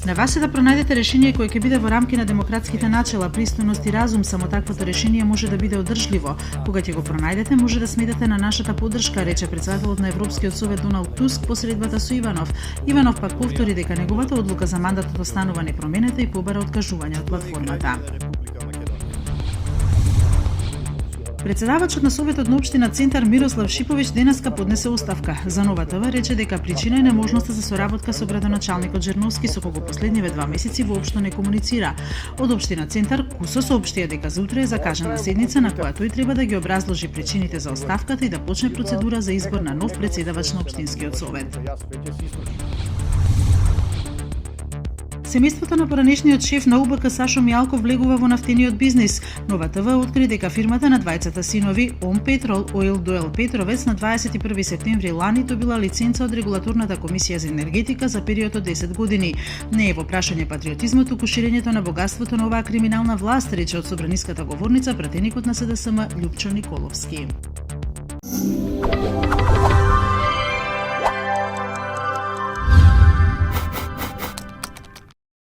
На вас е да пронајдете решение кое ќе биде во рамки на демократските начела, пристојност и разум. Само таквото решение може да биде одржливо. Кога ќе го пронајдете, може да сметате на нашата поддршка, рече председателот на Европскиот совет Доналд Туск по средбата со Иванов. Иванов пак повтори дека неговата одлука за мандатот останува непроменета и побара откажување од платформата. Председавачот на Советот на општина Центар Мирослав Шиповиќ денеска поднесе оставка. За Нова ТВ рече дека причина е неможноста за соработка со градоначалникот Жерновски, со кого последниве 2 месеци воопшто не комуницира. Од општина Центар кусо соопштија дека за утре е закажана седница на која тој треба да ги образложи причините за оставката и да почне процедура за избор на нов председавач на општинскиот совет. Семејството на поранешниот шеф на УБК Сашо Мијалков влегува во нафтениот бизнис. Нова ТВ откри дека фирмата на двајцата синови Ом Петрол Оил Доел Петровец на 21 септември лани добила лиценца од регулаторната комисија за енергетика за период од 10 години. Не е во прашање патриотизмот, туку ширењето на богатството на оваа криминална власт, рече од собраниската говорница пратеникот на СДСМ Љупчо Николовски.